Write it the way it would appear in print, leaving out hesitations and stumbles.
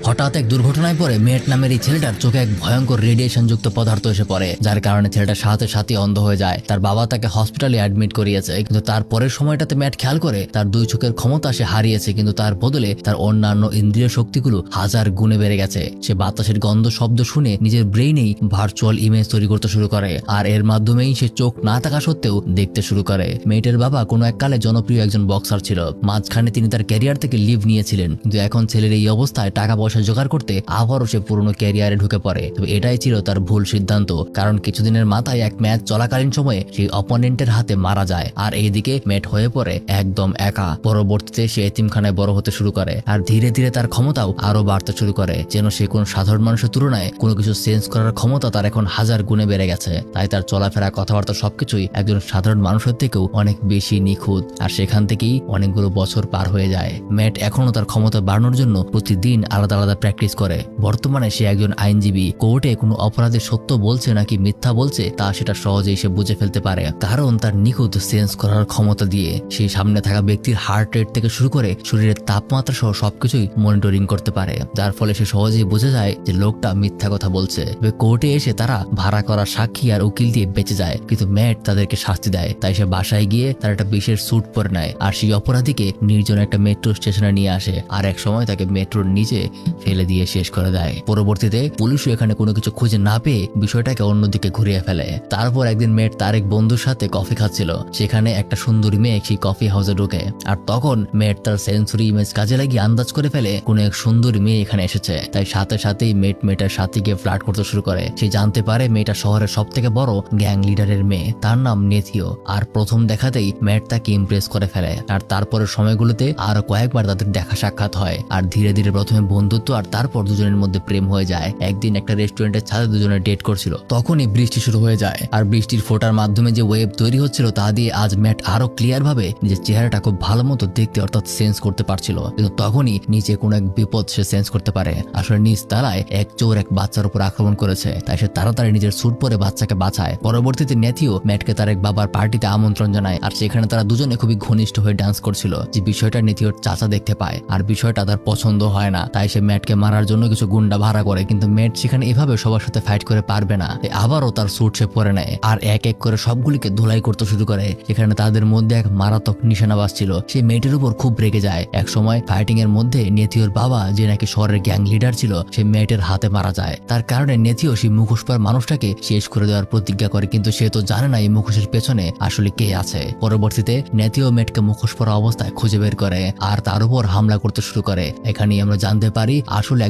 হঠাৎ এক দুর্ঘটনায় পরে মেট নামের এই ছেলেটার চোখে এক ভয়ঙ্কর রেডিয়েশন যুক্ত পদার্থ এসে পড়ে, যার কারণে ছেলেটা সাথে সাথে অন্ধ হয়ে যায়। তার বাবা তাকে হসপিটালে অ্যাডমিট করিয়েছে, কিন্তু তার পরের সময়টাতে ম্যাট খেয়াল করে তার দুই চোখের ক্ষমতা সে হারিয়েছে, কিন্তু তার বদলে তার অন্যান্য ইন্দ্রিয় শক্তিগুলো হাজার গুণে বেড়ে গেছে। সে বাতাসের গন্ধ শব্দ শুনে নিজের ব্রেইনেই ভার্চুয়াল ইমেজ তৈরি করতে শুরু করে, আর এর মাধ্যমেই সে চোখ না থাকা সত্ত্বেও দেখতে শুরু করে। মেয়েটের বাবা কোনো এক কালে জনপ্রিয় একজন বক্সার ছিল। মাঝখানে তিনি তার ক্যারিয়ার থেকে লিভ নিয়েছিলেন, কিন্তু এখন ছেলের এই অবস্থায় টাকা পয়সা জোগাড় করতে আবারও সে পুরনো ক্যারিয়ারে ঢুকে পড়ে। তবে এটাই ছিল তার ভুল সিদ্ধান্ত, কারণ কিছুদিনের মাথায় এক ম্যাচ চলাকালীন সময়ে সেই অপোনেন্টের হাতে মারা যায়, আর এইদিকে মেট হয়ে পড়ে একদম একা। পরবর্তীতে সে এতিমখানায় বড় হতে শুরু করে, আর ধীরে ধীরে তার ক্ষমতাও আরো বাড়তে শুরু করে, যেন সে কোন সাধারণ মানুষের তুলনায় কোনো কিছু চেঞ্জ করার ক্ষমতা তার এখন হাজার গুণে বেড়ে গেছে। তাই তার চলাফেরা, কথাবার্তা সবকিছুই একজন সাধারণ মানুষের থেকেও অনেক বেশি নিখুঁত। আর সেখান থেকেই অনেকগুলো বছর পার হয়ে যায়। ম্যাট এখনো তার ক্ষমতা বাড়ানোর জন্য প্রতিদিন আলাদা আলাদা প্র্যাকটিস করে। বর্তমানে সে একজন আইনজীবী। কোর্টে কোনো অপরাধের সত্য বলছে নাকি মিথ্যা বলছে তা সেটা সহজেই সে বুঝে ফেলতে পারে, কারণ তার নিখুঁত সেন্স করার ক্ষমতা দিয়ে সেই সামনে থাকা ব্যক্তির হার্ট রেট থেকে শুরু করে শরীরের তাপমাত্রা সহ সবকিছুই মনিটরিং করতে পারে, যার ফলে সে সহজেই বুঝে যায় যে লোকটা মিথ্যা কথা বলছে। কোর্টে এসে তারা ভাড়া করা সাক্ষী আর উকিল দিয়ে বেঁচে যায়, কিন্তু ম্যাট তাদেরকে শাস্তি দেয়। তাই সে বাসায় গিয়ে তার একটা বিশেষ স্যুট পরে নেয়, আর সেই অপরাধীকে নির্জন একটা মেট্রো স্টেশনে নিয়ে আসে, আর এক সময় তাকে মেট্রোর নিচে ফেলে দিয়ে শেষ করে দেয়। পরবর্তীতে পুলিশও এখানে কোনো কিছু খুঁজে না পেয়ে বিষয়টাকে অন্যদিকে ঘুরিয়ে ফেলে। তারপর একদিন মেট তার এক বন্ধুর সাথে কফি খাচ্ছিল, সেখানে একটা সুন্দরী মেয়ে সেই কফি হাউসে ঢোকে, আর তখন মেট তার সেন্সরি ইমেজ কাজে লাগিয়ে আন্দাজ করে ফেলে কোনো এক সুন্দরী মেয়ে এখানে এসেছে। তাই সাথে সাথেই মেয়েটার সাথে গিয়ে ফ্লার্ট করতে শুরু করে। সে জানতে পারে মেয়েটা শহরের সব থেকে বড় গ্যাং লিডারের মেয়ে, তার নাম নেথিও। আর প্রথম দেখাতেই ম্যাট তাকে ইমপ্রেস করে ফেলে, আর তারপরের সময়গুলোতে আরো কয়েকবার তাদের দেখা সাক্ষাৎ হয়, আর ধীরে ধীরে প্রথমে বন্ধুত্ব আর তারপর দুজনের মধ্যে প্রেম হয়ে যায়। একদিন একটা রেস্টুরেন্টের ছাদে দুজনে ডেট করছিল, তখনই বৃষ্টি শুরু হয়ে যায়, আর বৃষ্টির ফোঁটার মাধ্যমে যে ওয়েব তৈরি হচ্ছিল তা দিয়ে আজ ম্যাট আরো ক্লিয়ার ভাবে নিজের চেহারাটা খুব ভালো মতো দেখতে অর্থাৎ সেন্স করতে পারছিল। কিন্তু তখনই নিচে কোনো এক বিপদ সে সেন্স করতে পারে। আসলে নিচ তলায় এক চোর এক বাচ্চার উপর আক্রমণ করেছে, তাই সে তাড়াতাড়ি নিজের স্যুট পরে বাচ্চাকে বাঁচায়। পরবর্তীতে নেথিও ম্যাটকে তার এক বাবার পার্টিতে আমন্ত্রণ জানায়, আর সেখানে তারা দুজনে খুবই ঘনিষ্ঠ হয়ে ডান্স করছিল। যে বিষয়টা নেথিওর চাচা দেখতে পায়, আর বিষয়টা তার পছন্দ হয় না, তাই সে ম্যাটকে মারার জন্য কিছু গুন্ডা ভাড়া করে। কিন্তু ম্যাট সেখানে এভাবে সবার সাথে ফাইট করে পারবে না, আবারও তার স্যুট সে পরে নেয়, আর এক এক করে সবগুলিকে ধুলাই করতে শুরু করে। সেখানে তাদের মধ্যে এক মারাত্মক নিশানাবাজ ছিল, সে মেয়েটির উপর খুব রেগে যায়। এক সময় ফাইটিং এর মধ্যে নেথিওর বাবা, যে নাকি শহরের গ্যাং লিডার ছিল, সে মেয়েটের হাতে মারা যায়। তার কারণে নেথিও সেই মুখোশ পরা মানুষটাকে শেষ করে দেওয়ার প্রতিজ্ঞা করে, কিন্তু সে তো জানে না এই মুখোশের পেছনে আসলে কে আছে। পরবর্তীতে নেথিও মেটকে মুখোশ পরা অবস্থায় খুঁজে বের করে, আর তার উপর হামলা করতে শুরু করে। এখানেই আমরা জানতে পারি আসলে